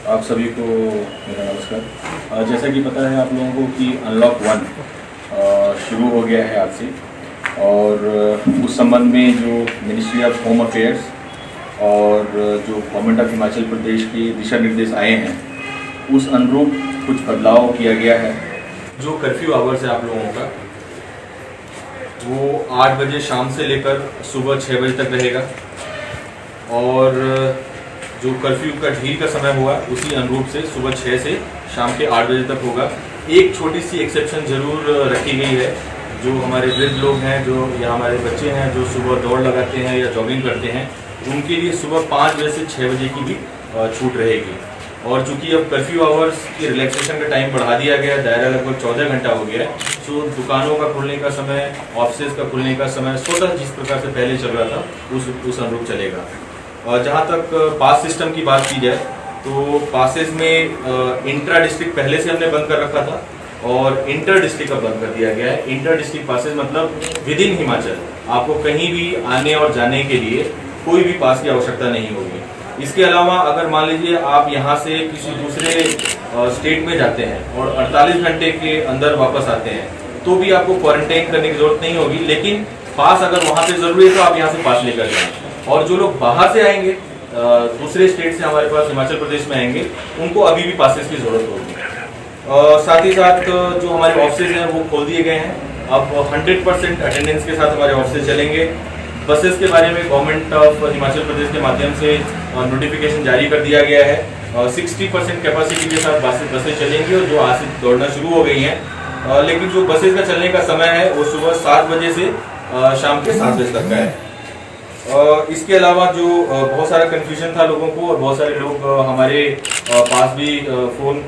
आप सभी को मेरा नमस्कार। जैसा कि पता है आप लोगों को कि अनलॉक 1 शुरू हो गया है आज से, और उस संबंध में जो मिनिस्ट्री ऑफ होम अफेयर्स और जो गवर्नमेंट ऑफ हिमाचल प्रदेश के दिशा निर्देश आए हैं उस अनुरूप कुछ बदलाव किया गया है। जो कर्फ्यू आवर्स है आप लोगों का वो 8 बजे शाम से लेकर सुबह 6 बजे तक रहेगा, और जो कर्फ्यू का ढील का समय हुआ उसी अनुरूप से सुबह 6 से शाम के 8 बजे तक होगा। एक छोटी सी एक्सेप्शन जरूर रखी गई है, जो हमारे वृद्ध लोग हैं जो या हमारे बच्चे हैं जो सुबह दौड़ लगाते हैं या जॉगिंग करते हैं, उनके लिए सुबह 5 बजे से 6 बजे की भी छूट रहेगी। और चूंकि अब कर्फ्यू आवर्स की रिलैक्सेशन का टाइम बढ़ा दिया गया है, दायरा लगभग 14 घंटा हो गया है, तो दुकानों का खुलने का समय, ऑफिस का खुलने का समय स्वतः जिस प्रकार से पहले चल रहा था उस अनुरूप चलेगा। और जहाँ तक पास सिस्टम की बात की जाए तो पासेस में इंट्रा डिस्ट्रिक्ट पहले से हमने बंद कर रखा था और इंटर डिस्ट्रिक्ट अब बंद कर दिया गया है। इंटर डिस्ट्रिक्ट पासेस मतलब विद इन हिमाचल आपको कहीं भी आने और जाने के लिए कोई भी पास की आवश्यकता नहीं होगी। इसके अलावा अगर मान लीजिए आप यहाँ से किसी दूसरे स्टेट में जाते हैं और 48 घंटे के अंदर वापस आते हैं तो भी आपको क्वारंटाइन करने की जरूरत नहीं होगी, लेकिन पास अगर वहाँ पे जरूरी है तो आप यहाँ से पास लेकर जाएं। और जो लोग बाहर से आएंगे, दूसरे स्टेट से हमारे पास हिमाचल प्रदेश में आएंगे, उनको अभी भी पासेस की जरूरत होगी। साथ ही साथ जो हमारे ऑफिस हैं वो खोल दिए गए हैं। अब 100% अटेंडेंस के साथ हमारे ऑफिस चलेंगे। बसेस के बारे में गवर्नमेंट ऑफ हिमाचल प्रदेश के माध्यम से नोटिफिकेशन जारी कर दिया गया है। 60% कैपेसिटी के साथ बसेस चलेंगी और जो आज से दौड़ना शुरू हो गई हैं। लेकिन जो बसेस का चलने का समय है वो सुबह 7 बजे से शाम के 7 बजे तक का है। इसके अलावा जो बहुत सारा कन्फ्यूजन था लोगों को, और बहुत सारे लोग हमारे पास भी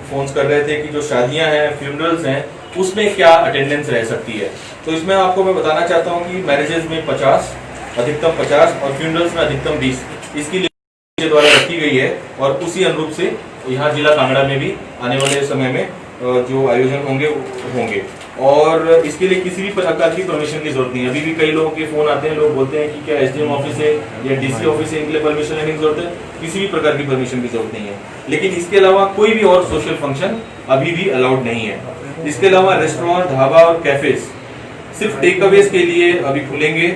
फोन्स कर रहे थे कि जो शादियां हैं, फ्यूनरल्स हैं, उसमें क्या अटेंडेंस रह सकती है। तो इसमें आपको मैं बताना चाहता हूं कि मैरिजेस में 50, अधिकतम 50 और फ्यूनरल्स में अधिकतम 20 इसकी लिस्ट द्वारा रखी गई है। और उसी अनुरूप से यहाँ जिला कांगड़ा में भी आने वाले समय में जो आयोजन होंगे और इसके लिए किसी भी प्रकार की परमिशन की जरूरत नहीं है। अभी भी कई लोगों के फोन आते हैं, लोग बोलते हैं कि क्या एसडीएम ऑफिस है या डीसी ऑफिस है, इनके लिए परमिशन लेने की जरूरत है। किसी भी प्रकार की परमिशन की जरूरत नहीं है। लेकिन इसके अलावा कोई भी और सोशल फंक्शन अभी भी अलाउड नहीं है। इसके अलावा रेस्टोरेंट, ढाबा और कैफेज सिर्फ टेक अवेज के लिए अभी खुलेंगे,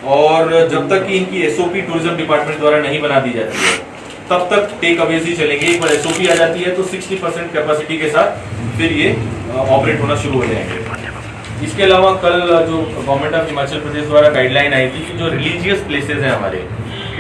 और जब तक कि इनकी एसओपी टूरिज्म डिपार्टमेंट द्वारा नहीं बना दी जाती है तब तक टेक अवेज ही चलेंगे। एक बार एसओपी आ जाती है तो 60% कैपेसिटी के साथ फिर ये ऑपरेट होना शुरू हो जाएंगे। इसके अलावा कल जो गवर्नमेंट ऑफ हिमाचल प्रदेश द्वारा गाइडलाइन आई थी कि जो रिलीजियस प्लेसेस हैं हमारे,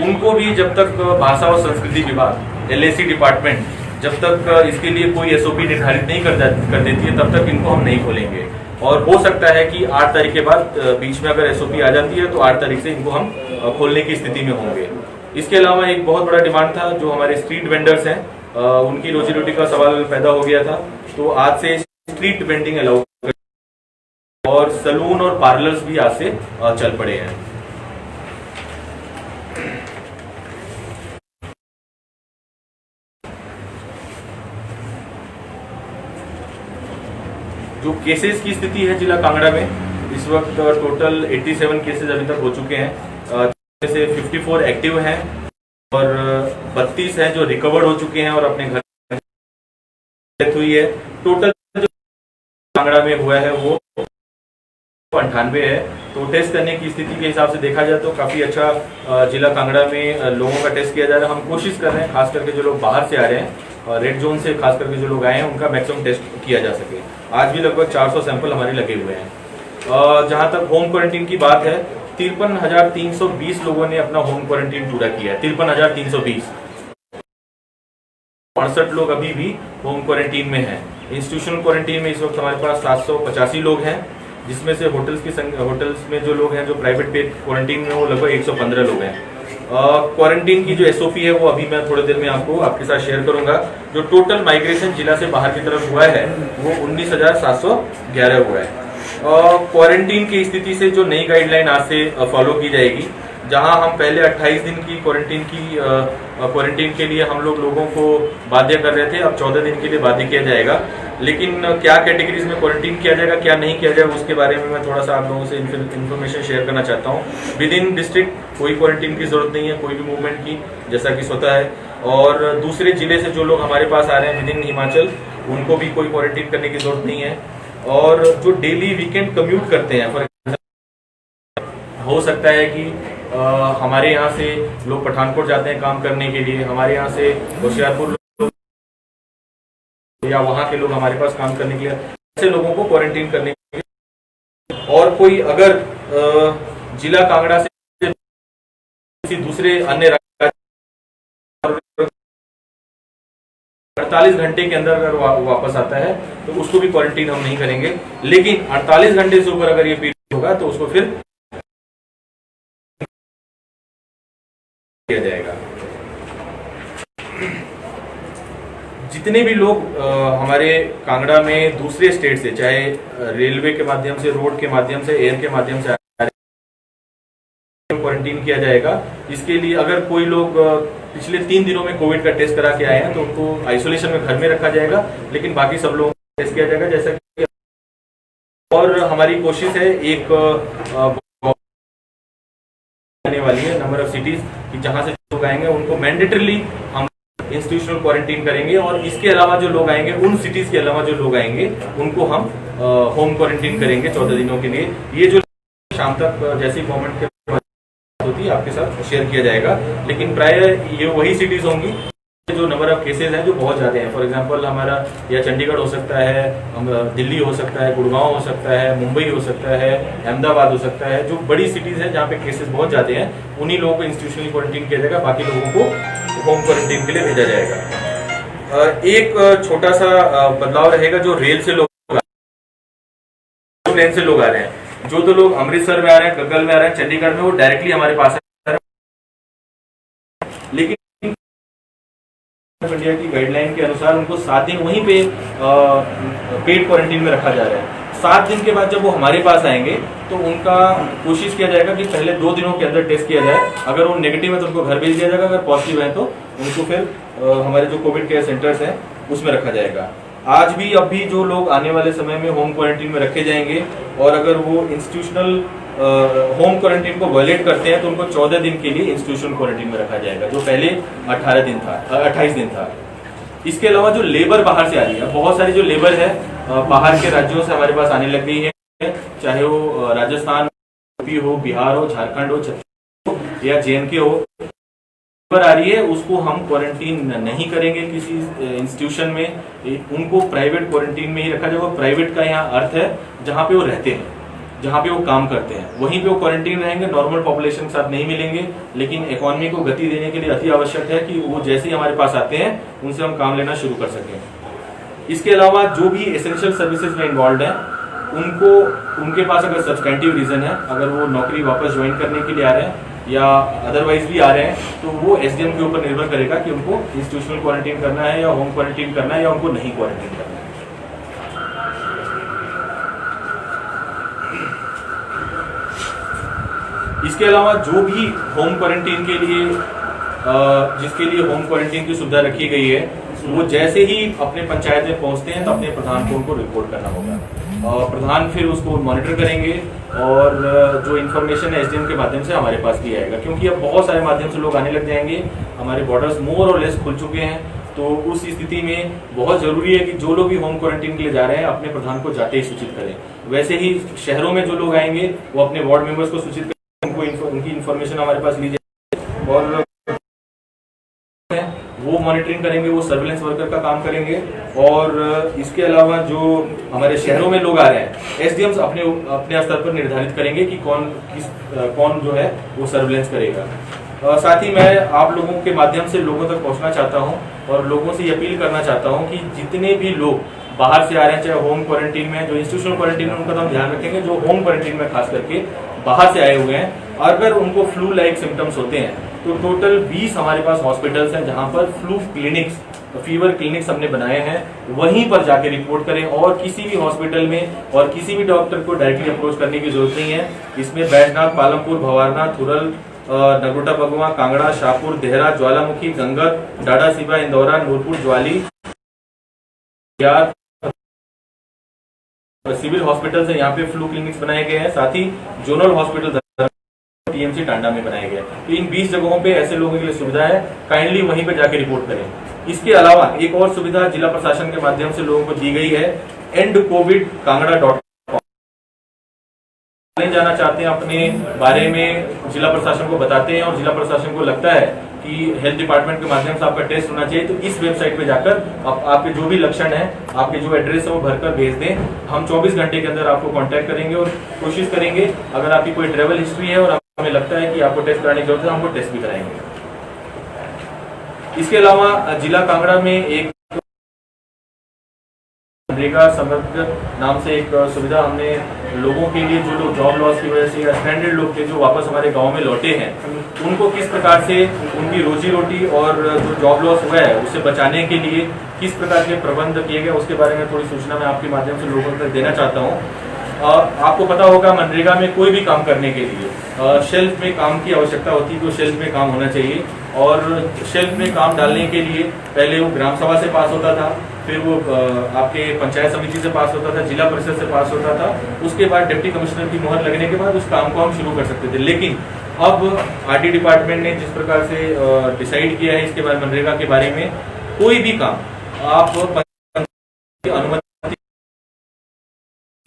उनको भी जब तक भाषा और संस्कृति विभाग एलएसी डिपार्टमेंट जब तक इसके लिए कोई एसओपी निर्धारित नहीं कर देती है तब तक इनको हम नहीं खोलेंगे। और हो सकता है कि 8 तारीख के बाद बीच में अगर एसओपी आ जाती है तो 8 तारीख से इनको हम खोलने की स्थिति में होंगे। इसके अलावा एक बहुत बड़ा डिमांड था, जो हमारे स्ट्रीट वेंडर्स हैं उनकी रोजी रोटी का सवाल पैदा हो गया था, तो आज से स्ट्रीट वेंडिंग अलाउ और सलून और पार्लर्स भी आज से चल पड़े हैं। जो केसेस की स्थिति है जिला कांगड़ा में, इस वक्त टोटल 87 केसेस अभी तक हो चुके हैं। से 54 एक्टिव हैं और 32 हैं जो रिकवर्ड हो चुके हैं और अपने घर डेथ हुई है। टोटल जो कांगड़ा में हुआ है वो 98 है। तो टेस्ट करने की स्थिति के हिसाब से देखा जाए तो काफी अच्छा जिला कांगड़ा में लोगों का टेस्ट किया जा रहा है। हम कोशिश कर रहे हैं खास करके जो लोग बाहर से आ रहे हैं, रेड जोन से खास करके जो लोग आए हैं, उनका मैक्सिमम टेस्ट किया जा सके। आज भी लगभग 400 सैंपल हमारे लगे हुए हैं। जहां तक होम क्वारंटीन की बात है, 53,320 लोगों ने अपना होम क्वारंटीन पूरा किया है। 53,320। 68 लोग अभी भी होम क्वारंटीन में हैं। इंस्टीट्यूशनल क्वारंटीन में इस वक्त हमारे पास 785 लोग हैं, जिसमें से होटल्स में जो लोग हैं जो प्राइवेट पेड क्वारंटीन में, वो लगभग 115 लोग हैं। क्वारंटीन की जो एसओपी है वो अभी मैं थोड़ी देर में आपके साथ शेयर करूंगा। जो टोटल माइग्रेशन जिला से बाहर की तरफ हुआ है वो 19,711 हुआ है। क्वारंटीन की स्थिति से जो नई गाइडलाइन आज से फॉलो की जाएगी, जहां हम पहले 28 दिन की क्वारंटीन के लिए हम लोगों को बाध्य कर रहे थे, अब 14 दिन के लिए बाध्य किया जाएगा। लेकिन क्या कैटेगरीज में क्वारंटीन किया जाएगा, क्या नहीं किया जाएगा, उसके बारे में मैं थोड़ा सा आप लोगों से इन्फॉर्मेशन शेयर करना चाहता हूँ। विद इन डिस्ट्रिक्ट कोई क्वारंटीन की जरूरत नहीं है, कोई भी मूवमेंट की, जैसा कि स्वतः है। और दूसरे जिले से जो लोग हमारे पास आ रहे हैं विद इन हिमाचल, उनको भी कोई क्वारंटीन करने की जरूरत नहीं है। और जो डेली वीकेंड कम्यूट करते हैं, फॉर एग्जाम्पल हो सकता है कि हमारे यहाँ से लोग पठानकोट जाते हैं काम करने के लिए, हमारे यहाँ से होशियारपुर या वहाँ के लोग हमारे पास काम करने के लिए, ऐसे लोगों को क्वारंटीन करने के लिए। और कोई अगर जिला कांगड़ा से किसी दूसरे अन्य राज्य 48 घंटे के अंदर अगर वापस आता है तो उसको भी क्वारंटीन हम नहीं करेंगे। लेकिन 48 घंटे से ऊपर अगर ये पीरियड होगा तो उसको फिर किया जाएगा। जितने भी लोग हमारे कांगड़ा में दूसरे स्टेट से, चाहे रेलवे के माध्यम से, रोड के माध्यम से, एयर के माध्यम से क्वारंटीन किया जाएगा। इसके लिए अगर कोई लोग पिछले 3 दिनों में कोविड का टेस्ट करा के आए हैं तो उनको आइसोलेशन में घर में रखा जाएगा, लेकिन बाकी सब लोगों को टेस्ट किया जाएगा जैसा कि। और हमारी कोशिश है एक आने वाली है नंबर ऑफ सिटीज कि जहां से लोग आएंगे उनको मैंडेटरली हम इंस्टीट्यूशनल क्वारंटीन करेंगे। और इसके अलावा जो लोग आएंगे, उन सिटीज के अलावा जो लोग आएंगे उनको हम होम क्वारंटीन करेंगे 14 दिनों के लिए। ये जो शाम तक जैसी गवर्नमेंट के होती है आपके साथ शेयर किया जाएगा। लेकिन प्राय ये वही सिटीज होंगी जो नंबर ऑफ केसेज हैं जो बहुत ज्यादा हैं। फॉर एग्जांपल हमारा या चंडीगढ़ हो सकता है, दिल्ली हो सकता है, गुड़गांव हो सकता है, मुंबई हो सकता है, अहमदाबाद हो सकता है। जो बड़ी सिटीज हैं जहाँ पे केसेस बहुत ज्यादा हैं, उन्हीं लोगों को इंस्टीट्यूशनली क्वारंटीन किया जाएगा, बाकी लोगों को होम क्वारंटीन के लिए भेजा जाएगा। एक छोटा सा बदलाव रहेगा, जो रेल से लोग, ट्रेन से लोग आ रहे हैं, जो तो लोग अमृतसर में आ रहे हैं, गग्गल में आ रहे हैं, चंडीगढ़ में, वो डायरेक्टली हमारे पास है। लेकिन इंडिया की गाइडलाइन के अनुसार उनको 7 दिन वहीं पे पेड क्वारंटीन में रखा जा रहा है। 7 दिन के बाद जब वो हमारे पास आएंगे तो उनका कोशिश किया जाएगा कि पहले 2 दिनों के अंदर टेस्ट किया जाए। अगर वो नेगेटिव है तो उनको घर भेज दिया जाएगा, अगर पॉजिटिव है तो उनको फिर हमारे जो कोविड केयर सेंटर्स हैं उसमें रखा जाएगा। आज भी अब भी जो लोग आने वाले समय में होम क्वारंटीन में रखे जाएंगे और अगर वो इंस्टीट्यूशनल होम क्वारंटीन को वायलेट करते हैं तो उनको 14 दिन के लिए इंस्टीट्यूशनल क्वारंटीन में रखा जाएगा, जो पहले 28 दिन था। इसके अलावा जो लेबर बाहर से आ रही है, बहुत सारी जो लेबर है बाहर के राज्यों से हमारे पास आने लग गई है, चाहे वो राजस्थान, यूपी हो, बिहार हो, झारखंड हो, छत्तीसगढ़ हो या JNK हो, लेबर आ रही है, उसको हम क्वारंटीन नहीं करेंगे किसी इंस्टीट्यूशन में, उनको प्राइवेट क्वारंटीन में ही रखा जाएगा। प्राइवेट का यहाँ अर्थ है जहाँ पे वो रहते हैं, जहाँ पे वो काम करते हैं, वहीं पे वो क्वारंटीन रहेंगे, नॉर्मल पॉपुलेशन के साथ नहीं मिलेंगे। लेकिन इकोनॉमी को गति देने के लिए अति आवश्यक है कि वो जैसे ही हमारे पास आते हैं उनसे हम काम लेना शुरू कर सकें। इसके अलावा जो भी एसेंशियल सर्विसेज में इन्वॉल्व हैं, उनको, उनके पास अगर सब्सटेंटिव रीजन है, अगर वो नौकरी वापस ज्वाइन करने के लिए आ रहे हैं या अदरवाइज भी आ रहे हैं, तो वो SDM के ऊपर निर्भर करेगा कि उनको इंस्टीट्यूशनल क्वारंटीन करना है या होम क्वारंटीन करना है या उनको नहीं क्वारंटीन करना है। इसके अलावा जो भी होम क्वारंटीन के लिए जिसके लिए होम क्वारंटीन की सुविधा रखी गई है, वो जैसे ही अपने पंचायत में पहुंचते हैं तो अपने प्रधान को उनको रिपोर्ट करना होगा। प्रधान फिर उसको मॉनिटर करेंगे और जो इन्फॉर्मेशन है SDM के माध्यम से हमारे पास भी आएगा, क्योंकि अब बहुत सारे माध्यम से लोग आने लग जाएंगे, हमारे बॉर्डर्स मोर और लेस खुल चुके हैं। तो उस स्थिति में बहुत जरूरी है कि जो लोग भी होम क्वारंटीन के लिए जा रहे हैं अपने प्रधान को जाते ही सूचित करें। वैसे ही शहरों में जो लोग आएंगे वो अपने वार्ड मेंबर्स को सूचित करें, उनकी इन्फॉर्मेशन हमारे पास ली जाए और वो मॉनिटरिंग करेंगे, वो सर्विलेंस वर्कर का काम करेंगे। और इसके अलावा जो हमारे शहरों में लोग आ रहे हैं, SDMs अपने स्तर पर निर्धारित करेंगे कि कौन जो है वो सर्विलेंस करेगा। साथ ही मैं आप लोगों के माध्यम से लोगों तक पहुंचना चाहता हूं और लोगों से ये अपील करना चाहता हूं कि जितने भी लोग बाहर से आ रहे हैं, चाहे होम क्वारंटीन में, जो इंस्टीट्यूशनल क्वारंटीन में उनका तो हम ध्यान रखेंगे, जो होम क्वारंटीन में खास करके बाहर से आए हुए हैं, अगर उनको फ्लू लाइक सिम्टम्स होते हैं तो टोटल 20 हमारे पास हॉस्पिटल्स हैं जहां पर फ्लू क्लिनिक्स, फीवर क्लिनिक्स हमने बनाए हैं। वहीं पर जाके रिपोर्ट करें और किसी भी हॉस्पिटल में और किसी भी डॉक्टर को डायरेक्टली अप्रोच करने की जरूरत नहीं है। इसमें बैजनाथ, पालमपुर, भवारनाथ, थुरल, नगरोटा बगवा, कांगड़ा, शाहपुर, देहरा, ज्वालामुखी, गंगत, डाडा सिबा, इंदौरा, नूरपुर, ज्वाली, सिविल हॉस्पिटल से यहाँ पे फ्लू क्लिनिक्स बनाए गए हैं। साथ ही जोनल हॉस्पिटल टीएमसी टांडा में बनाए गए। तो इन 20 जगहों पे ऐसे लोगों के लिए सुविधा है, काइंडली वहीं पे जाके रिपोर्ट करें। इसके अलावा एक और सुविधा जिला प्रशासन के माध्यम से लोगों को दी गई है, endcovid.kangra.com। जाना चाहते हैं अपने बारे में, जिला प्रशासन को बताते हैं और जिला प्रशासन को लगता है कि हेल्थ डिपार्टमेंट के माध्यम से आपका टेस्ट होना चाहिए, तो इस वेबसाइट पे जाकर आपके जो भी लक्षण है, आपके जो एड्रेस है वो भरकर भेज दें। हम 24 घंटे के अंदर आपको कांटेक्ट करेंगे और कोशिश करेंगे, अगर आपकी कोई ट्रेवल हिस्ट्री है और हमें लगता है कि आपको टेस्ट कराने की जरूरत है, हमको टेस्ट भी कराएंगे। इसके अलावा जिला कांगड़ा में एक मनरेगा समग्र नाम से एक सुविधा हमने लोगों के लिए, जो लोग जॉब लॉस की वजह से या स्ट्रैंडेड लोग थे जो वापस हमारे गांव में लौटे हैं, उनको किस प्रकार से उनकी रोजी रोटी और जो जॉब लॉस हुआ है उसे बचाने के लिए किस प्रकार के प्रबंध किए गए, उसके बारे में थोड़ी सूचना मैं आपके माध्यम से लोगों तक देना चाहता हूँ। आपको पता होगा मनरेगा में कोई भी काम करने के लिए शेल्फ में काम की आवश्यकता होती है, तो शेल्फ में काम होना चाहिए। और शेल्फ में काम डालने के लिए पहले वो ग्राम सभा से पास होता था, फिर वो आपके पंचायत समिति से पास होता था, जिला परिषद से पास होता था, उसके बाद डिप्टी कमिश्नर की मुहर लगने के बाद उस काम को हम शुरू कर सकते थे। लेकिन अब आरटी डिपार्टमेंट ने जिस प्रकार से डिसाइड किया है इसके बाद मनरेगा के बारे में, कोई भी काम आप अनुमति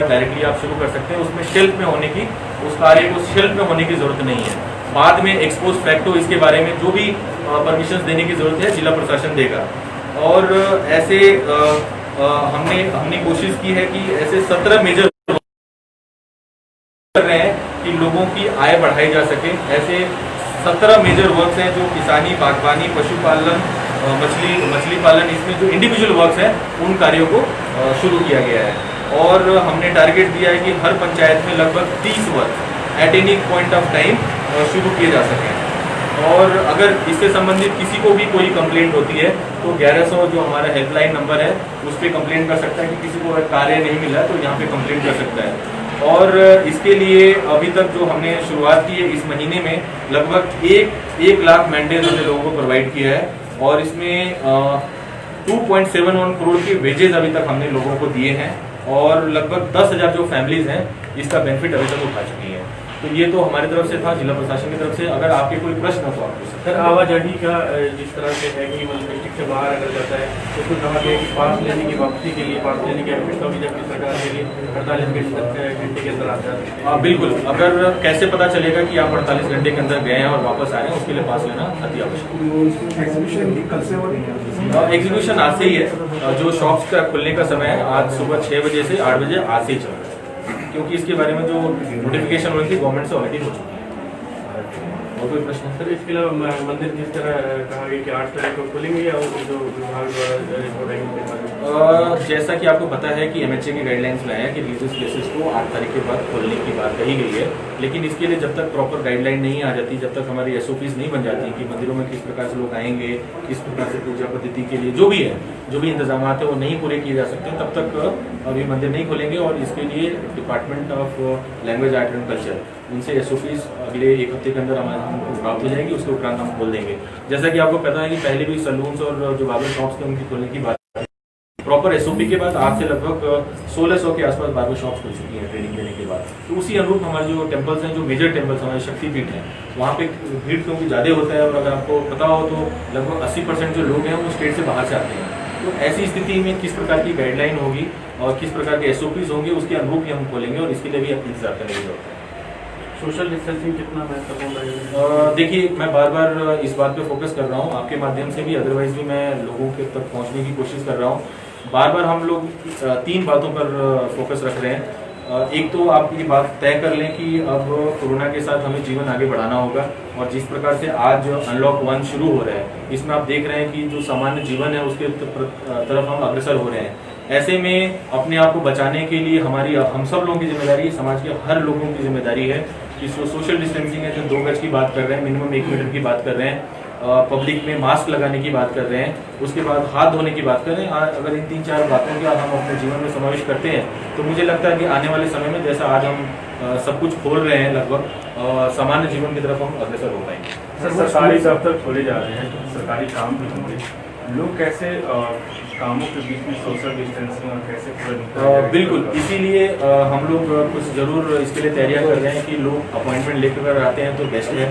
डायरेक्टली आप शुरू कर सकते हैं। उसमें शेल्फ में होने की, उस कार्य को शेल्फ में होने की जरूरत नहीं है। बाद में एक्सपोज फैक्टो इसके बारे में जो भी परमिशन देने की जरूरत है जिला प्रशासन देगा। और ऐसे हमने कोशिश की है कि ऐसे 17 मेजर कर रहे हैं कि लोगों की आय बढ़ाई जा सके। ऐसे 17 मेजर वर्क्स हैं जो किसानी, बागवानी, पशुपालन, मछली पालन, इसमें जो इंडिविजुअल वर्क्स हैं उन कार्यों को शुरू किया गया है। और हमने टारगेट दिया है कि हर पंचायत में लगभग 30 work at any point of time शुरू किए जा सकें। और अगर इससे संबंधित किसी को भी कोई कंप्लेंट होती है तो 1100 जो हमारा हेल्पलाइन नंबर है उस पर कंप्लेंट कर सकता है कि किसी को अगर कार्य नहीं मिला तो यहाँ पे कंप्लेंट कर सकता है। और इसके लिए अभी तक जो हमने शुरुआत की है, इस महीने में लगभग 1 लाख मैंडेज हमने लोगों को प्रोवाइड किया है। और इसमें 2.71 करोड़ के वेजेज अभी तक हमने लोगों को दिए हैं और लगभग 10,000 जो फैमिलीज हैं इसका बेनिफिट अभी तक उठा चुकी है। तो ये तो हमारी तरफ से था, जिला प्रशासन की तरफ से। अगर आपके कोई प्रश्न हो तो आप पूछ सकते हैं। सर, आवाजाही का जिस तरह से है कि मतलब डिस्ट्रिक्ट से बाहर अगर जाता है तो उसमें कहा गया कि पास लेने की वापसी के लिए, पास लेने की आवश्यकता होगी, जबकि सरकार के लिए 48 घंटे के अंदर आता है। बिल्कुल, अगर कैसे पता चलेगा कि आप 48 घंटे के अंदर गए हैं और वापस आ रहे हैं, उसके लिए पास लेना अति आवश्यक है। एग्जीक्यूशन आज से ही है। जो शॉप्स का खुलने का समय है आज सुबह 6 बजे से 8 बजे आज से ही चल रहा है, क्योंकि इसके बारे में जो नोटिफिकेशन हुई थी गवर्नमेंट से ऑलरेडी हो चुकी है। और कोई प्रश्न? सर, इसके अलावा मंदिर जिस तरह कहा गया कि 8 तारीख को खुलेंगे या जो विभाग द्वारा, जैसा कि आपको पता है कि एमएचए की गाइडलाइंस में आया कि रिलीजियस प्लेसेस को 8 तारीख के बाद खोलने की बात कही गई है। लेकिन इसके लिए जब तक प्रॉपर गाइडलाइन नहीं आ जाती, जब तक हमारी एसओपीज नहीं बन जाती कि मंदिरों में किस प्रकार से लोग आएंगे, किस प्रकार से पूजा पद्धति के लिए जो भी है, जो भी इंतजाम है वो नहीं पूरे किए जा सकते, तब तक अभी मंदिर नहीं खोलेंगे। और इसके लिए department of language, art and culture उनसे एसओपीज अगले 1 हफ्ते के अंदर हमको प्राप्त हो जाएगी, उसके उपरांत हम खोल देंगे। जैसा कि आपको पता है कि पहले भी सलून्स और जो बार्बर शॉप्स थे उनकी खोलने की बात, प्रॉपर एसओपी के बाद आज से लगभग 1600 के आसपास बार्बर शॉप्स खुल चुकी हैं ट्रेनिंग देने के बाद। तो उसी अनुरूप हमारे जो टेम्पल्स हैं, जो मेजर टेम्पल्स हमारे शक्तिपीठ हैं, वहाँ पे भीड़ क्योंकि ज़्यादा होता है। और अगर आपको पता हो तो लगभग 80% जो लोग हैं वो स्टेट से बाहर से आते हैं। तो ऐसी स्थिति में किस प्रकार की गाइडलाइन होगी और किस प्रकार के एसओपीज होंगे, उसके अनुरूप ही हम खोलेंगे और इसके लिए भी इंतजार करने की जरूरत है। सोशल डिस्टेंसिंग कितना महत्वपूर्ण रहेगा? देखिए, मैं बार बार इस बात पे फोकस कर रहा हूँ, आपके माध्यम से भी, अदरवाइज भी मैं लोगों के तक पहुँचने की कोशिश कर रहा हूँ। बार बार हम लोग 3 बातों पर फोकस रख रहे हैं। एक तो आप ये बात तय कर लें कि अब कोरोना के साथ हमें जीवन आगे बढ़ाना होगा। और जिस प्रकार से आज अनलॉक 1 शुरू हो रहा है, इसमें आप देख रहे हैं कि जो सामान्य जीवन है उसके तरफ हम अग्रसर हो रहे हैं। ऐसे में अपने आप को बचाने के लिए हम सब लोगों की जिम्मेदारी, समाज के हर लोगों की जिम्मेदारी है कि सोशल डिस्टेंसिंग है, जो 2 गज की बात कर रहे हैं, मिनिमम 1 मीटर की बात कर रहे हैं, पब्लिक में मास्क लगाने की बात कर रहे हैं, उसके बाद हाथ धोने की बात कर रहे हैं। अगर इन 3-4 बातों का हम अपने जीवन में समावेश करते हैं तो मुझे लगता है कि आने वाले समय में जैसा आज हम सब कुछ खोल रहे हैं लगभग, सामान्य जीवन की तरफ हम अग्रसर हो पाएंगे। सर, सरकारी दफ्तर खोले जा रहे हैं, सरकारी काम भी होंगे, लोग कैसे कामों के बीच में सोशल डिस्टेंसिंग और कैसे पूरा बिल्कुल, इसीलिए हम लोग कुछ ज़रूर इसके लिए तैयारियां कर रहे हैं कि लोग अपॉइंटमेंट लेकर आते हैं तो बेस्ट है,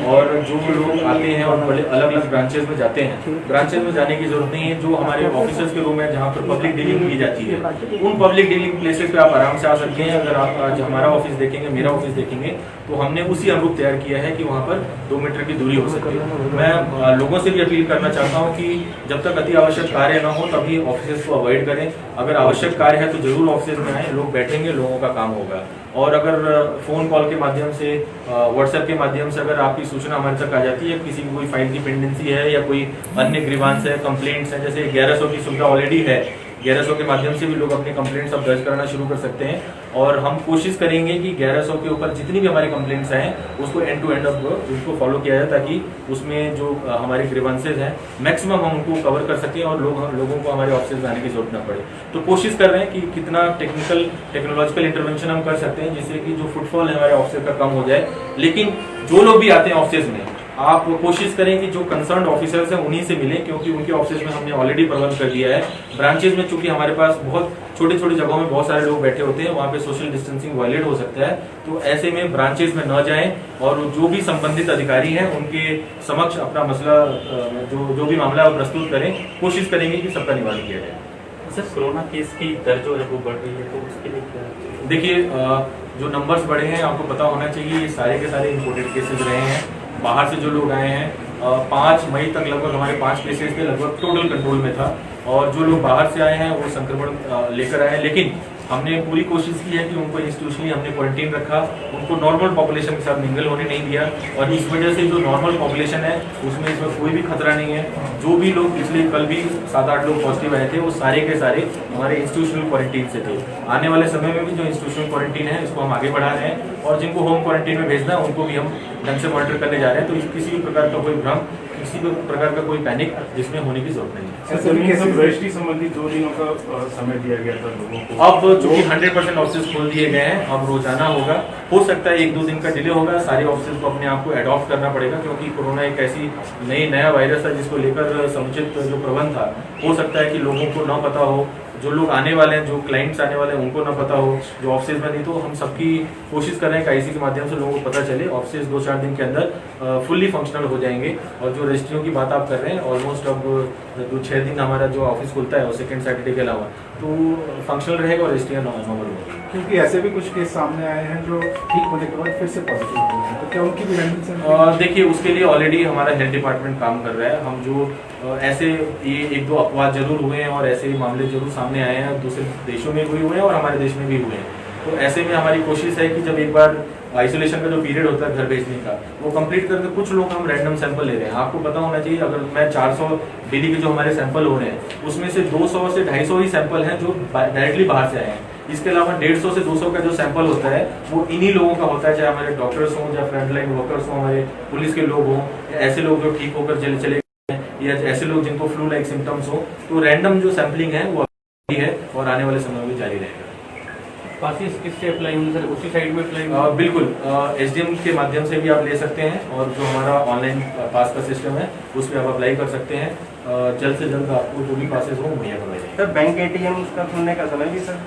और जो लोग आते हैं और बड़े अलग अलग ब्रांचेज में जाते हैं, ब्रांचेज में जाने की जरूरत नहीं है। जो हमारे ऑफिसर्स के रूम है जहाँ पर पब्लिक डीलिंग की जाती है, उन पब्लिक डीलिंग प्लेसेस पे आप आराम से आ सकते हैं। अगर आप आज हमारा ऑफिस देखेंगे, मेरा ऑफिस देखेंगे, तो हमने उसी अनुरूप तैयार किया है कि वहाँ पर 2 मीटर की दूरी हो सकती है। मैं लोगों से भी अपील करना चाहता हूँ कि जब तक अति आवश्यक कार्य न हो तभी ऑफिस को अवॉइड करें। अगर आवश्यक कार्य है तो जरूर ऑफिस में आए, लोग बैठेंगे, लोगों का काम होगा। और अगर फोन कॉल के माध्यम से, व्हाट्सएप के माध्यम से अगर आपकी सूचना हमारे तक आ जाती है, किसी की कोई फाइल की पेंडेंसी है या कोई अन्य ग्रीवांस है, कंप्लेंट्स है, जैसे 1100 की सुविधा ऑलरेडी है, 1100 के माध्यम से भी लोग अपनी कंप्लेंट्स अब दर्ज करना शुरू कर सकते हैं। और हम कोशिश करेंगे कि 1100 के ऊपर जितनी भी हमारी कंप्लेंट्स हैं उसको एंड टू एंड उसको फॉलो किया जाए, ताकि उसमें जो हमारे ग्रीवेंसेज हैं मैक्सिमम हम उनको कवर कर सकें और लोगों को हमारे ऑफिस में आने की जरूरत ना पड़े। तो कोशिश कर रहे हैं कि कितना टेक्नोलॉजिकल इंटरवेंशन हम कर सकते हैं जिससे कि जो फुटफॉल है हमारे ऑफिस का कम हो जाए। लेकिन जो लोग भी आते हैं ऑफिस में, आप कोशिश करें कि जो कंसर्न ऑफिसर्स हैं उन्हीं से मिलें, क्योंकि उनके ऑफिस में हमने ऑलरेडी प्रबंध कर दिया है। ब्रांचेज में चूंकि हमारे पास बहुत छोटे छोटे जगहों में बहुत सारे लोग बैठे होते हैं, वहाँ पे सोशल डिस्टेंसिंग वायलेट हो सकता है, तो ऐसे में ब्रांचेज में न जाएं और जो भी संबंधित अधिकारी हैं उनके समक्ष अपना मसला जो भी मामला है वो प्रस्तुत करें। कोशिश करेंगे कि सबका निवारण किया जाए। सर, कोरोना केस की दर जो है वो बढ़ रही है, तो उसके लिए क्या? देखिए, जो नंबर्स बढ़े हैं आपको पता होना चाहिए, सारे के सारे इम्पोर्टेड केसेज रहे हैं। बाहर से जो लोग आए हैं, 5 मई तक लगभग हमारे 5 केसेस थे, लगभग टोटल कंट्रोल में था। और जो लोग बाहर से आए हैं वो संक्रमण लेकर आए हैं, लेकिन हमने पूरी कोशिश की है कि उनको इंस्टीट्यूशनली हमने क्वारंटीन रखा, उनको नॉर्मल पॉपुलेशन के साथ मिंगल होने नहीं दिया। और इस वजह से जो नॉर्मल पॉपुलेशन है उसमें इसमें कोई भी खतरा नहीं है। जो भी लोग पिछले कल भी 7-8 लोग पॉजिटिव आए थे वो सारे के सारे हमारे इंस्टीट्यूशनल क्वारंटीन से थे। आने वाले समय में भी जो इंस्टीट्यूशनल क्वारंटीन है इसको हम आगे बढ़ा रहे हैं, और जिनको होम क्वारंटीन में भेजना है उनको भी हम ढंग से मॉनिटर करने जा रहे हैं। तो किसी भी प्रकार का कोई भ्रम, किसी भी प्रकार का कोई पैनिक जिसमें होने की जरूरत नहीं है। रजिस्ट्री संबंधी 2 दिनों का समय दिया गया था लोगों को, अब चूंकि 100% ऑफिस खोल दिए गए हैं, अब रोजाना होगा। हो सकता है 1-2 दिन का डिले होगा, सारे ऑफिस को अपने आप को एडॉप्ट करना पड़ेगा, क्योंकि कोरोना एक ऐसी नया वायरस है जिसको लेकर समुचित जो प्रबंध था, हो सकता है कि लोगों को न पता हो, जो लोग आने वाले हैं, जो क्लाइंट्स आने वाले हैं उनको ना पता हो, जो ऑफिस में नहीं। तो हम सबकी कोशिश कर रहे हैं कि आईसी के माध्यम से लोगों को पता चले। ऑफिस 2-4 दिन के अंदर फुल्ली फंक्शनल हो जाएंगे। और जो रजिस्ट्रियों की बात आप कर रहे हैं, ऑलमोस्ट अब 2-6 दिन हमारा जो ऑफिस खुलता है और सेकेंड सैटरडे के अलावा, तो फंक्शनल रहेगा और रजिस्ट्रियाँ नॉर्मल होगी। क्योंकि ऐसे भी कुछ केस सामने आए हैं जो ठीक होने के बाद फिर से पॉजिटिव हुए हैं, तो क्या उनकी भी हैंडलिंग? देखिए, उसके लिए ऑलरेडी हमारा हेल्थ डिपार्टमेंट काम कर रहा है। हम जो ऐसे ये 1-2 अपवाद जरूर हुए हैं और ऐसे मामले जरूर सामने आए हैं, दूसरे देशों में भी हुए हैं और हमारे देश में भी हुए हैं। तो ऐसे में हमारी कोशिश है कि जब एक बार आइसोलेशन का जो पीरियड होता है घर भेजने का, वो कंप्लीट करके कुछ लोग हम रैंडम सैंपल ले रहे हैं। आपको पता होना चाहिए, अगर मैं 400 डेली के जो हमारे सैंपल हो रहे हैं उसमें से 200 से 250 ही सैंपल हैं जो डायरेक्टली बाहर से आए हैं। इसके अलावा 150 से 200 का जो सैंपल होता है वो इन्हीं लोगों का होता है, चाहे हमारे डॉक्टर्स हों, या फ्रंटलाइन वर्कर्स हों, हमारे पुलिस के लोग हों, ऐसे लोग जो ठीक होकर चले या ऐसे लोग जिनको फ्लू लाइक सिम्टम्स हो। तो रैंडम जो सैंपलिंग है वो है और आने वाले समय में जारी रहेगा। पासिस किससे अप्लाई होंगे सर? उसी साइड में अप्लाई? बिल्कुल, एसडीएम के माध्यम से भी आप ले सकते हैं, और जो हमारा ऑनलाइन पास का सिस्टम है उस पर आप अप्लाई कर सकते हैं। जल्द से जल्द आपको जो भी पासेस हो मुहैया करवाए जाएंगे। सर, बैंक एटीएम का खुलने का समय भी सर?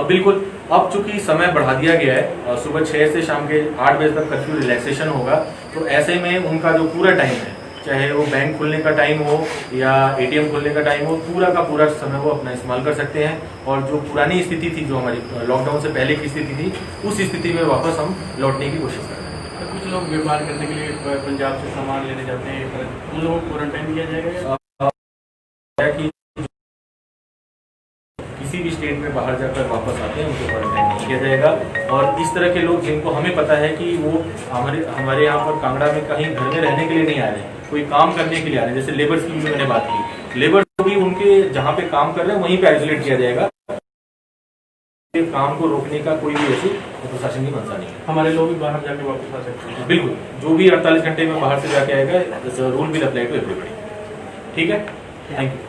बिल्कुल, अब चूंकि समय बढ़ा दिया गया है, सुबह 6 से शाम के 8 बजे तक कर्फ्यू रिलैक्सेशन होगा, तो ऐसे में उनका जो पूरा टाइम है, चाहे वो बैंक खुलने का टाइम हो या एटीएम खुलने का टाइम हो, पूरा का पूरा समय वो अपना इस्तेमाल कर सकते हैं। और जो पुरानी स्थिति थी, जो हमारी लॉकडाउन से पहले की स्थिति थी, उस स्थिति में वापस हम लौटने की कोशिश कर रहे हैं। तो कुछ लोग व्यापार करने के लिए पंजाब से सामान लेने जाते हैं, उन लोगों को क्वारंटाइन किया जाएगा? कि किसी भी स्टेट में बाहर जाकर वापस आते हैं उनको क्वारंटाइन नहीं किया जाएगा। और इस तरह के लोग जिनको हमें पता है कि वो हमारे यहाँ पर कांगड़ा में कहीं घर में रहने के लिए नहीं आ रहे, कोई काम करने के लिए आ रहे हैं, जैसे लेबर्स की मैंने बात की, लेबर भी उनके जहाँ पे काम कर रहे हैं वहीं पे आइसोलेट किया जाएगा। काम को रोकने का कोई भी ऐसी प्रशासन की मंशा नहीं है। हमारे लोग भी बाहर जाके वापस आ सकते हैं? बिल्कुल, जो भी 48 घंटे में बाहर से जाके आएगा, rule will apply to everybody. ठीक है, थैंक यू।